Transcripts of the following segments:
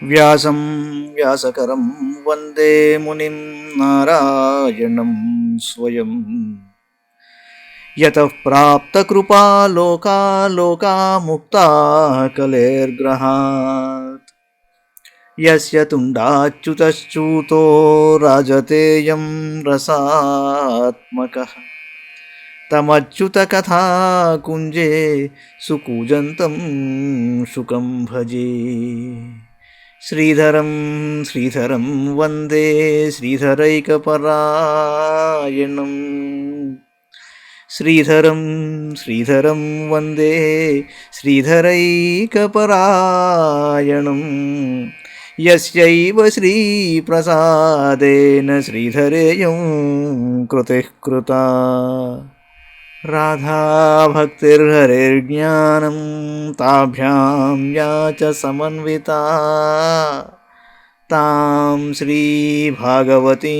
వ్యాసం వ్యాసకరం వందే మునిం నారాయణం స్వయం. యతః ప్రాప్తకృపా లోకా లోకాముక్తా కలేర్గ్రహాత్. యస్య తుండాచ్యుతశ్చ్యుతో రాజతేయం రసాత్మకః. తమచ్యుతకథాకుంజే సుకూజంతం శుకం భజే. శ్రీధరం శ్రీధరం వందే శ్రీధరైకపరాయణం. శ్రీధరం శ్రీధరం వందే శ్రీధరైకపరాయణం. యస్యైవ శ్రీప్రసాదేన శ్రీధరేయం కృతిః కృతా. రాధాభక్తిర్హరిర్జ్ఞానం తాభ్యాం యా చ సమన్వితా. తాం శ్రీభాగవతీం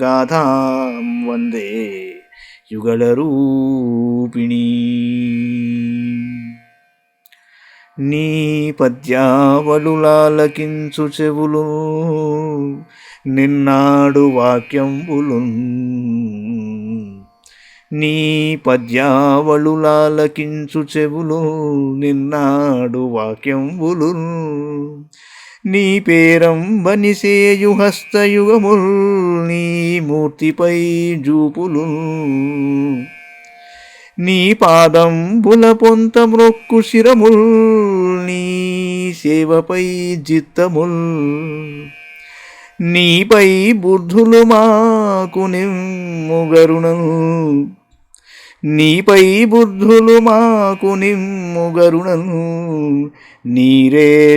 గాథాం వందే యుగళరూపిణీ. నీ పద్యావళులాలకించు చెవులు నిన్నాడు వాక్యంబులు. నీ పద్యావళులాలకించు చెవులు నిన్నాడు వాక్యంబులు. నీ పేరంబనిసేయు హస్తయుగముల్ నీ మూర్తిపై జూపులు. నీ పాదంబుల పొంత మ్రొక్కు శిరముల్ నీ సేవపై జిత్తముల్. నీపై బుద్ధులు మాకు నిమ్ముగరుణను. నీపై బుద్ధులు మాకు నిమ్ముగరుణను. నీరేజపత్రేక్షణ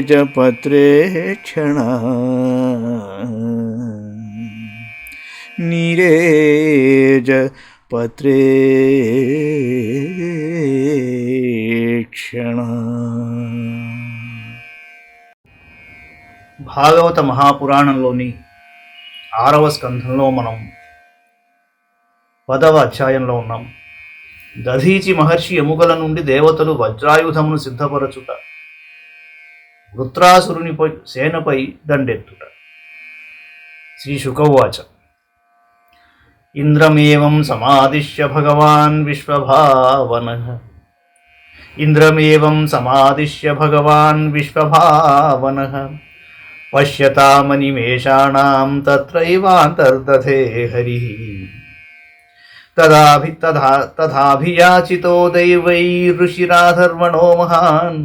నీరేజపత్రేక్షణ. భాగవత మహాపురాణంలోని 6వ స్కంధంలో మనం 10వ అధ్యాయంలో ఉన్నాం. దధీచి మహర్షి ఎముకల నుండి దేవతలు వజ్రాయుధమును సిద్ధపరచుట, వృత్రాసురుని సేనపై దండెత్తుట. శ్రీ శుకౌవాచ. ఇంద్రమేవం సమాదిశ్య భగవాన్ విశ్వభావనః. ఇంద్రమేవం సమాదిశ్య భగవాన్ విశ్వభావనః. పశ్యతామనిమేషాణాం తత్రైవాంతర్దధే హరిః. తథాభియాచితో దైవైర్ఋషిరాధర్వణో మహాన్.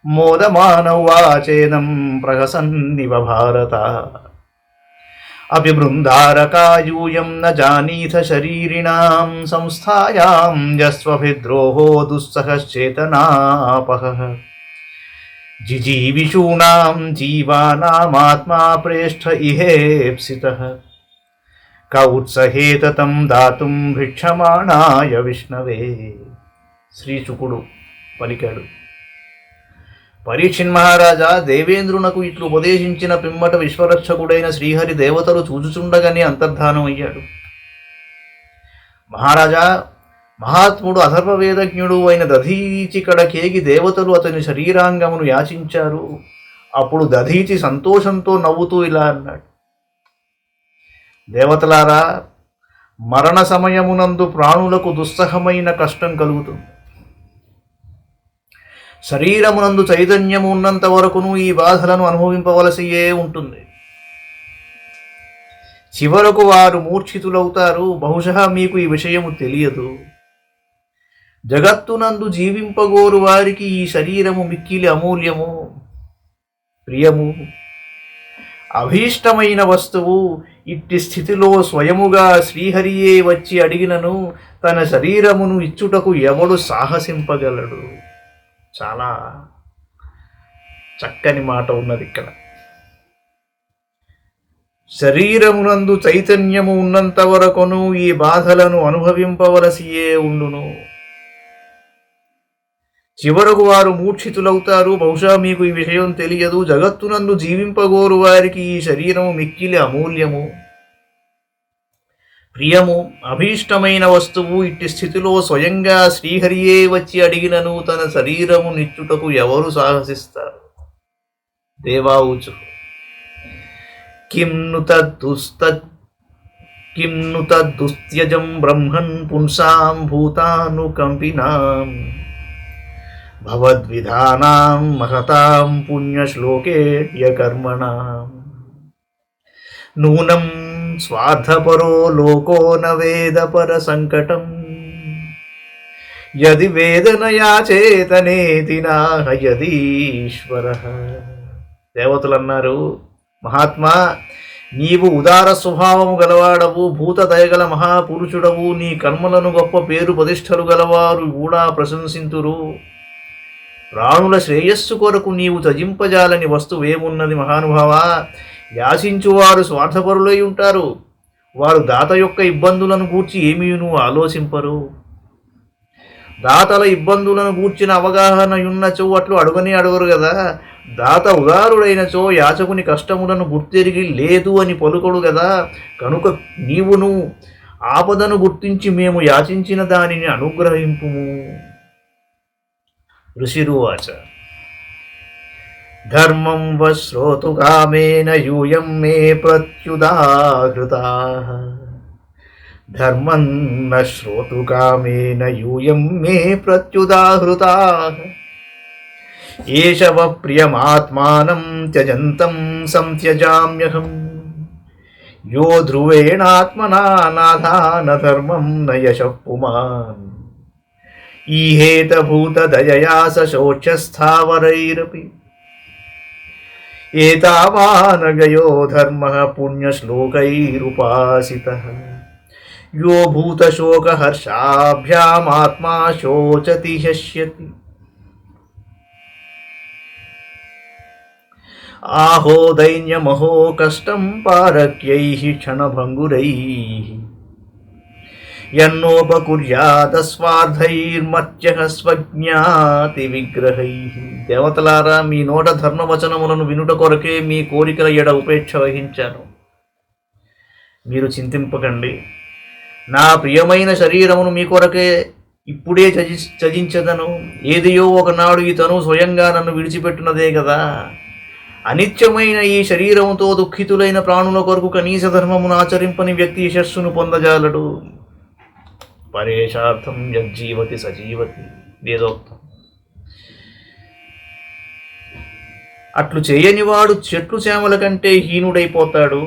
మోదమాన ఉవాచేదం ప్రహసన్నివ భారత. అపి బృందారకాయూయం న జానీథ శరీరిణాం సంస్థాయాం యస్వభిద్రోహో దుస్సహశ్చేతనాపహః. జిజీవిషూణాం జీవానామాత్మా ప్రేష్ఠ ఇహేప్సితః. క ఉత్సహేత తం దాతుం భిక్షమాణాయ విష్ణవే. శ్రీశుకుడు పలికాడు. పరీక్షిన్ మహారాజా, దేవేంద్రునకు ఇట్లు ఉపదేశించిన పిమ్మట విశ్వరక్షకుడైన శ్రీహరి దేవతలు చూచుచుండగానే అంతర్ధానం అయ్యాడు. మహారాజా, మహాత్ముడు అథర్వవేదజ్ఞుడు అయిన దధీచి కడకేగి దేవతలు అతని శరీరాంగమును యాచించారు. అప్పుడు దధీచి సంతోషంతో నవ్వుతూ ఇలా అన్నాడు. దేవతలారా, మరణ సమయమునందు ప్రాణులకు దుస్సహమైన కష్టం కలుగుతుంది. శరీరమునందు చైతన్యము ఉన్నంత వరకును ఈ బాధలను అనుభవింపవలసియే ఉంటుంది. చివరకు వారు మూర్ఛితులవుతారు. బహుశా మీకు ఈ విషయము తెలియదు. జగత్తునందు జీవింపగోరు వారికి ఈ శరీరము మిక్కిలి అమూల్యము, ప్రియము, అభీష్టమైన వస్తువు. ఇట్టి స్థితిలో స్వయముగా శ్రీహరియే వచ్చి అడిగినను తన శరీరమును ఇచ్చుటకు ఎవడు సాహసింపగలడు? చాలా చక్కని మాట ఉన్నది ఇక్కడ. శరీరమునందు చైతన్యము ఉన్నంత వరకును ఈ బాధలను అనుభవింపవలసియే ఉండును. చివరకు వారు మూర్ఛితులవుతారు. బహుశా మీకు ఈ విషయం తెలియదు. జగత్తునందు జీవింపగోరు వారికి ఈ శరీరము మిక్కిలి అమూల్యము. ప్రియము అభీష్టమైన వస్తువు ఇట్టి స్థితిలో స్వయంగా శ్రీహరియే వచ్చి అడిగినను తన శరీరము నిచ్చుటకు ఎవరు సాహసిస్తారు? దేవావుచు కిం ను తద్దుస్త్యజం బ్రహ్మన్ పుంసాం భూతానుకంపినాం భవద్విధానాం మహతాం పుణ్యశ్లోకే యకర్మణాం నూనం స్వార్థపరో లోకో న వేద పర సంకటం యది వేదనయా చేతనేతి నాహయదీశ్వర. దేవతలు అన్నారు, మహాత్మా, నీవు ఉదార స్వభావము గలవాడవు, భూత దయగల మహాపురుషుడవు. నీ కర్మలను గొప్ప పేరు ప్రతిష్టలు గలవారు కూడా ప్రశంసింతురు. ప్రాణుల శ్రేయస్సు కొరకు నీవు త్యజింపజాలని వస్తువేమున్నది మహానుభావా? యాచించువారు స్వార్థపరులై ఉంటారు. వారు దాత యొక్క ఇబ్బందులను గూర్చి ఏమీను ఆలోచింపరు. దాతల ఇబ్బందులను గూర్చిన అవగాహన ఉన్నచో అట్లు అడుగనే అడుగరు కదా. దాత ఉదారుడైనచో యాచకుని కష్టములను గుర్తెరిగి లేదు అని పలుకడు కదా. కనుక నీవును ఆపదను గుర్తించి మేము యాచించిన దానిని అనుగ్రహింపుము. ఋషిరువాచ ధర్మం శ్రోతుకామేన యూయం మే ప్రత్యుదాహృతాః ధర్మం న శ్రోతుకామేన యూయం మే ప్రత్యుదాహృతాః ఏషవ ప్రియమాత్మానం త్యజంతం సంత్యజామ్యహం యో ధ్రువేణాత్మనా నాథాన ధర్మం న యశః పుమాన్ ఈహేతభూత దయయా సశోచ్యస్థావరైరపి ఏతావానగయో ధర్మః పుణ్యశ్లోకైరుపాసితః యో భూతశోకహర్షాభ్యామాత్మా శోచతి హ్యస్యతి ఆహో దైన్యమహో కష్టం పారక్యైః క్షణభంగురైః యన్నోపకుర్యాదస్వార్థైర్మత్యః స్వజ్ఞాతి విగ్రహైః. దేవతలారా, మీ నోట ధర్మవచనములను వినుట కొరకే మీ కోరికల ఎడ ఉపేక్ష వహించాను. మీరు చింతింపకండి. నా ప్రియమైన శరీరమును మీ కొరకే ఇప్పుడే త్యజించదను. ఏదియో ఒకనాడు ఇతను స్వయంగా నన్ను విడిచిపెట్టున్నదే కదా. అనిత్యమైన ఈ శరీరముతో దుఃఖితులైన ప్రాణుల కొరకు కనీస ధర్మమును ఆచరింపని వ్యక్తి యశస్సును పొందజాలడు. పరేషార్థం యజ్జీవతి సజీవతి వేదోక్తం. అట్లు చేయనివాడు చెట్లు చేమల కంటే హీనుడైపోతాడు.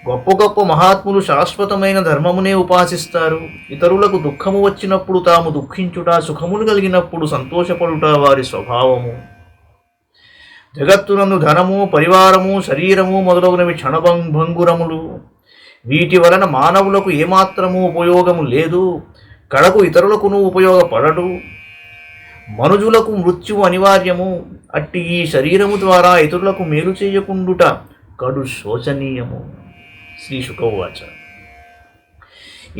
గొప్ప గొప్ప మహాత్ములు శాశ్వతమైన ధర్మమునే ఉపాసిస్తారు. ఇతరులకు దుఃఖము వచ్చినప్పుడు తాము దుఃఖించుట, సుఖములు కలిగినప్పుడు సంతోషపడుట వారి స్వభావము. జగత్తునందు ధనము, పరివారము, శరీరము మొదలగునవి క్షణభంగురములు. వీటి వలన మానవులకు ఏమాత్రము ఉపయోగము లేదు. కడకు ఇతరులకును ఉపయోగపడడు. మనుజులకు మృత్యువు అనివార్యము. అట్టి ఈ శరీరము ద్వారా ఇతరులకు మేలు చేయకుండుట కడు శోచనీయము. శ్రీ శుకౌవాచ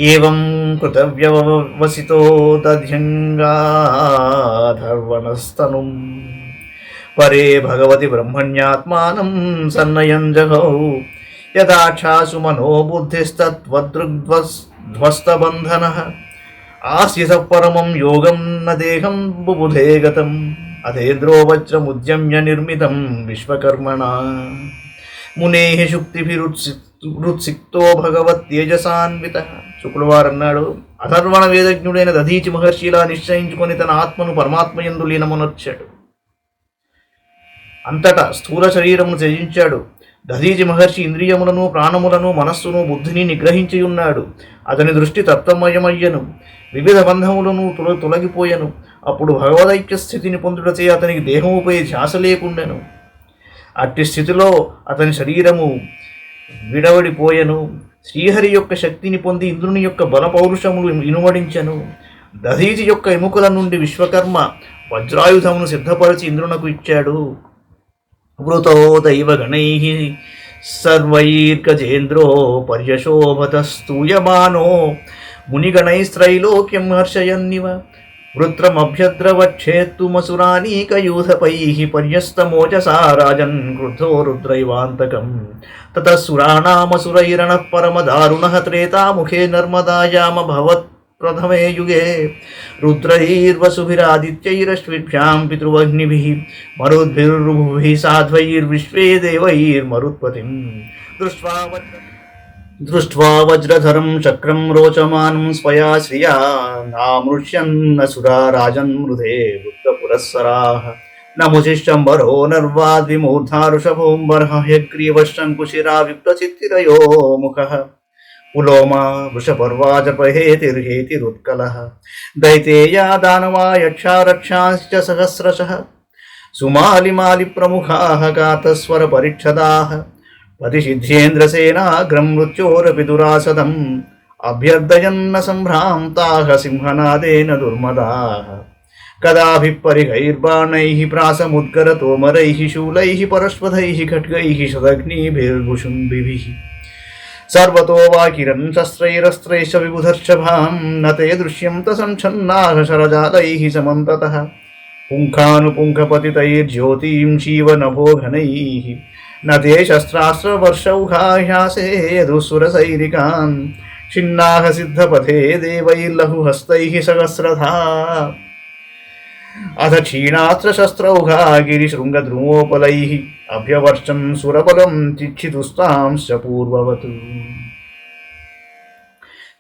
ఏవం కృతవ్యవసితో దధ్యంగాధర్వణస్తనుం పరే భగవతి బ్రహ్మణ్యాత్మానం సన్నయం జగౌ యథాక్షాసు మనోబుద్ధిస్తద్వదృగ్ధ్వస్తబంధనః ఆస్యస పరమం యోగం న దేహం బుబుధే గతం అథేంద్రో వజ్రముద్యమ్య నిర్మితం విశ్వకర్మణా మునేః శుక్తిభిరుత్సిక్తో భగవత్తేజసాన్వితః. శుక్లవారు అన్నాడు, అథర్వణ వేదజ్ఞుడైన దధీచి మహర్షి ఇలా నిశ్చయించుకొని తన ఆత్మను పరమాత్మయందు లీనమునర్చాడు. అంతటా స్థూల శరీరమును త్యజించాడు. దధీచి మహర్షి ఇంద్రియములను, ప్రాణములను, మనస్సును, బుద్ధిని నిగ్రహించి ఉన్నాడు. అతని దృష్టి తత్వమయమయ్యను. వివిధ బంధములను తొలగిపోయెను. అప్పుడు భగవదైక్య స్థితిని పొందుటచే అతనికి దేహముపై ధ్యాస లేకుండెను. అట్టి స్థితిలో అతని శరీరము విడవడిపోయెను. శ్రీహరి యొక్క శక్తిని పొంది ఇంద్రుని యొక్క బల పౌరుషములు ఇనుమడించెను. దధీచి యొక్క ఎముకల నుండి విశ్వకర్మ వజ్రాయుధమును సిద్ధపరిచి ఇంద్రునకు ఇచ్చాడు. వృతో దైవగణైః సర్వైర్గజేంద్రో పర్యశోభత స్తూయమానో మునిగణైస్త్రైలోక్యం హర్షయన్నివ వృత్రమభ్యద్రవచ్చేత్తుమసురానీకయూథపైః పర్యస్తమోచసా రాజన్ క్రుద్ధో రుద్రైవాంతకం తతః సురాణామసురైరణః పరమదారుణः త్రేతాముఖే నర్మదాయామభవత్ ప్రథమే యుగే రుద్రైర్వసుభిరాదిత్యైరశ్విభ్యాం పితృవగ్నిభిः మరుద్భిర్రుభుభిः సాధ్వైర్విశ్వే దేవైర్మరుత్పతిం దృష్ట్వా వజ్రధరం చక్రం రోచమానం స్వయా శ్రియా నామృష్యన్నసురా రాజన్ మృధే వృత్తపురస్సరాः నముచిశ్చంబరో నర్వాద్విమూర్ధారుషభోంబర్హ హ్యగ్రీవశంకుశిరా విప్రచిత్తిరయో ముఖः పులోమా వృషపర్వాజపహేతిర్హేతిరుత్కలः దైతేయా దానవా యక్షా రక్షాశ్చ సహస్రశः సుమాలిమాలిప్రముఖాः కాతస్వరపరిచ్ఛదాः పతిసిద్ధేంద్రసేనాగ్రం మృత్యోరపి దురాసదం అభ్యర్థయన్న సంభ్రాంతాః సింహనాదేన దుర్మదాः కదాభిపరిగైర్బాణైః ప్రాసముద్గరతోమరైః శూలైః పరశ్వధైః ఖడ్గైః శతఘ్నీభిర్భుషుంభిः సర్వతో వాకిరన్ శస్త్రైరస్త్రైశ్చ విబుధర్షభాం నతే దృశ్యంత సంఛన్నాః శరజాలైః సమంతతః పుంఖానుపుంఖపతితైర్జ్యోతిం శీవనభోఘనైః నతే శస్త్రాస్త్రవర్షౌఘాహ్యాసే యదుసురసైరికాన్ చిన్నాః సిద్ధపథే దేవైర్లఘుహస్తైః సహస్రధా అథ క్షీణాస్త్రశస్త్రౌఘా గిరిశృంగద్రుమోపలైః అభ్యవర్షం సురబలం చిక్షితుస్తాంశ్చ పూర్వవత్.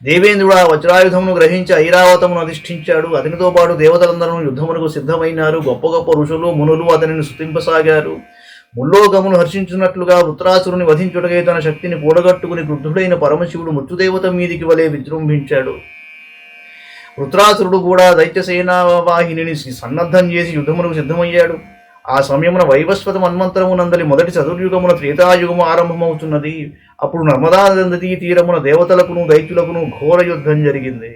దేవేంద్రుడు ఆ వజ్రాయుధమును గ్రహించి ఐరావతమును అధిష్ఠించాడు. అతనితో పాటు దేవతలందరూ యుద్ధమునకు సిద్ధమైనారు. గొప్ప గొప్ప ఋషులు మునులు అతనిని స్తుతింపసాగారు. ముల్లోకమును హర్షించున్నట్లుగా వృత్రాసురుని వధించుటకై తన శక్తిని కూడగట్టుకుని క్రుద్ధుడైన పరమశివుడు మృత్యుదేవత మీదికి వలె విజృంభించాడు. వృత్రాసురుడు కూడా దైత్యసేనావాహిని సన్నద్ధం చేసి యుద్ధమునకు సిద్ధమయ్యాడు. ఆ సమయమున వైవస్వత మన్వంతరము నందలి మొదటి చతుర్యుగమున త్రేతాయుగము ఆరంభమవుతున్నది. అప్పుడు నర్మదా నదీ తీరమున దేవతలకును దైత్యులకును ఘోర యుద్ధం జరిగింది.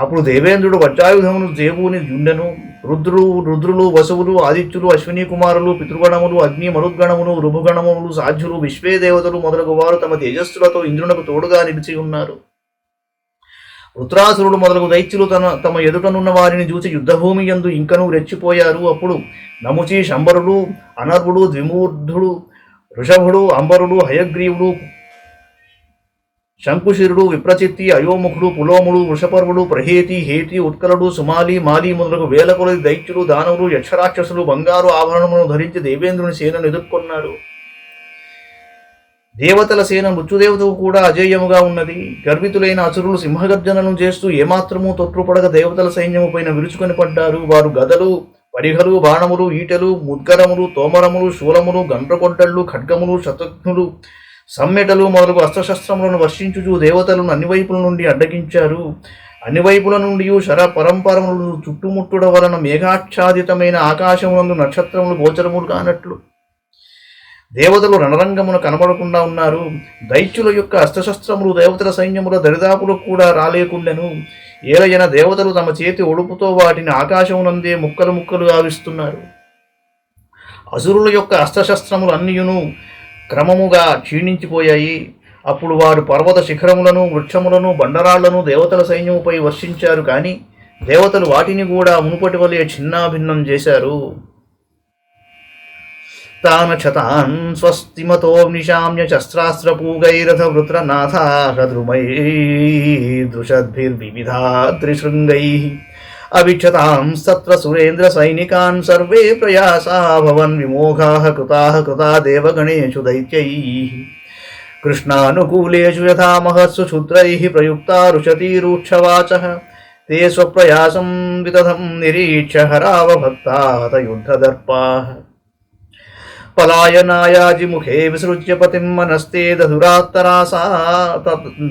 అప్పుడు దేవేంద్రుడు వజ్రాయుధమును జేబూని యుండెను. రుద్రులు వసువులు ఆదిత్యులు అశ్విని కుమారులు పితృగణములు అగ్ని మరుద్గణములు రుభుగణములు సాధ్యులు విశ్వే దేవతలు మొదలగు వారు తమ తేజస్సులతో ఇంద్రునకు తోడుగా నిలిచి ఉన్నారు. వృత్రాసురుడు మొదలగు దైత్యులు తమ ఎదుటనున్న వారిని చూసి యుద్ధభూమి యందు ఇంకనూ రెచ్చిపోయారు. అప్పుడు నముచి శంబరుడు అనర్వుడు ద్విమూర్ధుడు వృషభుడు అంబరుడు హయగ్రీవుడు శంకుశిరుడు విప్రచిత్తి అయోముఖుడు పులోముడు వృషపర్వుడు ప్రహేతి హేతి ఉత్కలుడు సుమాలి మాలి మొదలగు వేల కొలది దైత్యులు దానవులు యక్షరాక్షసులు బంగారు ఆభరణములను ధరించి దేవేంద్రుని సేనను ఎదుర్కొన్నారు. దేవతల సేన మృత్యుదేవతకు కూడా అజేయముగా ఉన్నది. గర్వితులైన అసురులు సింహగర్జనలను చేస్తూ ఏమాత్రమూ తొట్టుపడక దేవతల సైన్యము పైన విరుచుకొని పడ్డారు. వారు గదలు పరిఘలు బాణములు ఈటెలు ముద్గరములు తోమరములు శూలములు గండ్రగొడ్డళ్ళు ఖడ్గములు శతఘ్నులు సమ్మెటలు మొదలగు అస్త్రశస్త్రములను వర్షించుచు దేవతలను అన్ని వైపుల నుండి అడ్డగించారు. అన్ని వైపుల నుండి శర పరంపరములు చుట్టుముట్టుడ వలన మేఘాచ్ఛాదితమైన ఆకాశమునందు నక్షత్రములు గోచరములు కానట్లు దేవతలు రణరంగమున కనబడకుండా ఉన్నారు. దైత్యుల యొక్క అస్త్రశస్త్రములు దేవతల సైన్యముల దరిదాపులకు కూడా రాలేకుండెను. ఏలయన దేవతలు తమ చేతి ఒడుపుతో వాటిని ఆకాశమునందే ముక్కలు ముక్కలు ఆవిస్తున్నారు. అసురుల యొక్క అస్త్రశస్త్రములు అన్నియును క్రమముగా క్షీణించిపోయాయి. అప్పుడు వారు పర్వత శిఖరములను వృక్షములను బండరాళ్లను దేవతల సైన్యముపై వర్షించారు. కానీ దేవతలు వాటిని కూడా మునుపటి వలె చిన్నాభిన్నం చేశారు. తాన క్షతాన్ స్వస్తిమతో నిశామ్య శస్త్రాస్త్రపూగైరథ వృత్రనాథాః ద్రుమైర్దృషద్భిర్వివిధాద్రిశృంగైః అవిక్షతాం సత్ర సురేంద్ర సైనికాన్ సర్వే ప్రయాసా భవన్ విమోఘాః కృతా దేవగణేషు దైత్యైః కృష్ణానుకూలేషు యథా మహత్సు క్షుద్రైః ప్రయుక్తా రుషతీరూక్షవాచః తే స్వప్రయాసం విదధం నిరీక్ష్య హరావభక్తాః యుద్ధదర్పాః పలాయనాయాజిముఖే విసృజ్య పతిం మనస్తే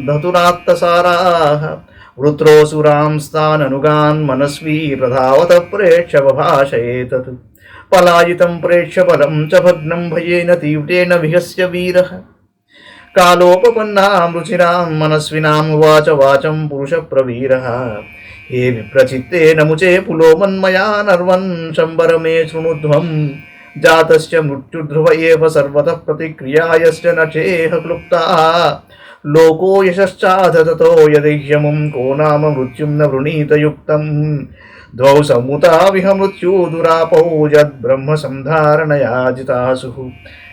దధురాత్తసారాః వృత్రోసురాంస్తాననుగాన్ మనస్వీ ప్రధావత ప్రేక్ష్య బభాషయేతత్ పలాయితం ప్రేక్ష్య బలం చ భగ్నం భయేన తీవ్రేణ విహస్య వీరః కాలోపపన్నాం రుచిరాం మనస్వినాం వాచ వాచం పురుష ప్రవీరః హే విప్రచిత్తే నముచే పులోమన్మయా నర్వన్ శంబరమే శృణుధ్వం జాతస్య మృత్యుధ్రువ ఏవ సర్వతః ప్రతిక్రియాయశ్చ నచేహ క్లుప్తా లోకో యశ్చాదతో యదైహ్యముం కో నామ మృత్యుం న వృణీతయుక్తం ద్వౌ సముతా విహ మృత్యు దురాపౌ యద్బ్రహ్మ సంధారణయాజితాసు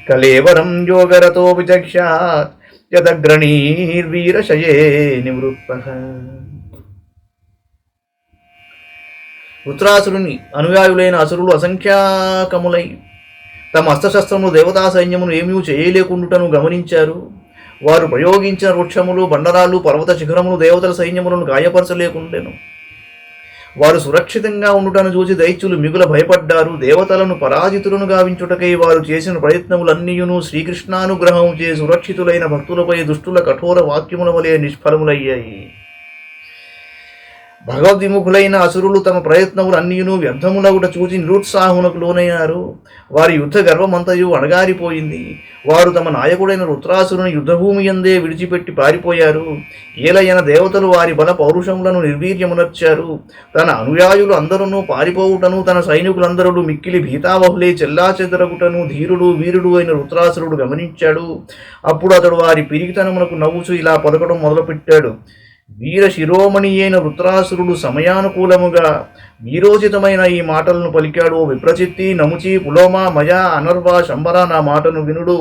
కలేవరం యోగరతో విచక్ష్యాత్ యదగ్రణీర్వీరశయే నివృత్తః. వృత్రాసురుని అనుయాయులైన అసురులు అసంఖ్యాకములై తమ అస్త్రశస్త్రములు దేవతా సైన్యమును ఏమీ చేయలేకుండుటను గమనించారు. వారు ప్రయోగించిన వృక్షములు, బండరాలు, పర్వత శిఖరములు దేవతల సైన్యములను గాయపరచలేకుండెను. వారు సురక్షితంగా ఉండుటను చూసి దైత్యులు మిగుల భయపడ్డారు. దేవతలను పరాజితులను గావించుటకై వారు చేసిన ప్రయత్నములన్నీయును శ్రీకృష్ణానుగ్రహం చే సురక్షితులైన భక్తులపై దుష్టుల కఠోర వాక్యముల వలె నిష్ఫలములయ్యాయి. భగవద్విముఖులైన అసురులు తమ ప్రయత్నములు అన్నీయును వ్యర్థములగుట చూచి నిరుత్సాహమునకు లోనయ్యారు. వారి యుద్ధ గర్వమంతయు అణగారిపోయింది. వారు తమ నాయకుడైన వృత్రాసురుని యుద్ధభూమి యందే విడిచిపెట్టి పారిపోయారు. ఏలయన దేవతలు వారి బల పౌరుషములను నిర్వీర్యమునర్చారు. తన అనుయాయులు అందరూ పారిపోవుటను, తన సైనికులందరూ మిక్కిలి భీతావహులే చెల్లాచెదరగుటను ధీరుడు వీరుడు అయిన వృత్రాసురుడు గమనించాడు. అప్పుడు అతడు వారి పిరిగితనమునకు నవ్వుచు ఇలా పలకడం మొదలుపెట్టాడు. వీర శిరోమణి అయిన వృత్రాసురుడు సమయానుకూలముగా వీరోచితమైన ఈ మాటలను పలికాడు. విప్రచిత్తి, నముచి, పులోమ, మయ, అనర్వ, శంబర నా మాటను వినుడు.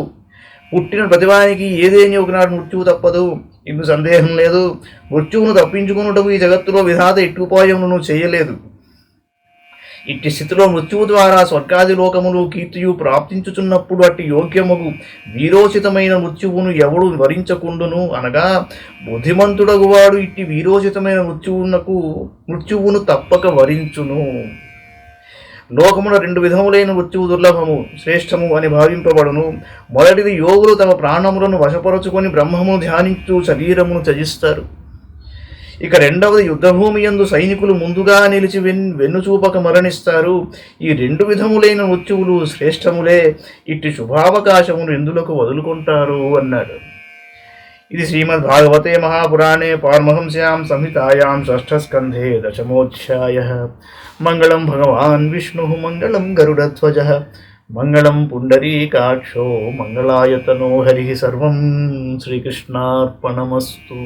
పుట్టిన ప్రతివానికి ఏదేని ఒకనాడు మృత్యువు తప్పదు, ఇందు సందేహం లేదు. మృత్యువును తప్పించుకున్నటకు ఈ జగత్తులో విధాత ఇట్టుపాయములను చేయలేదు. ఇట్టి స్థితిలో మృత్యువు ద్వారా స్వర్గాది లోకములు కీర్తియు ప్రాప్తించుచున్నప్పుడు అట్టి యోగ్యముగు వీరోచితమైన మృత్యువును ఎవడు వరించకుండును అనగా బుద్ధిమంతుడగువాడు ఇట్టి వీరోచితమైన మృత్యువును తప్పక వరించును. లోకమున రెండు విధములైన మృత్యువు దుర్లభము, శ్రేష్టము అని భావింపబడును. మొదటిది యోగులు తమ ప్రాణములను వశపరచుకొని బ్రహ్మమును ధ్యానించు శరీరమును త్యజిస్తారు. ఇక రెండవది యుద్ధభూమి యందు సైనికులు ముందుగా నిలిచి వెన్నుచూపక మరణిస్తారు. ఈ రెండు విధములైన మృత్యువులు శ్రేష్టములే. ఇట్టి శుభావకాశమును ఎందులకు వదులుకుంటారు అన్నాడు. ఇది శ్రీమద్ భాగవతే మహాపురాణే పారమహంస్యాం సంహితాయాం షష్ఠస్కంధే దశమోధ్యాయః. మంగళం భగవాన్ విష్ణుః మంగళం గరుడధ్వజః మంగళం పుండరీకాక్షో మంగళాయతనో హరిః. సర్వం శ్రీకృష్ణార్పణమస్తు.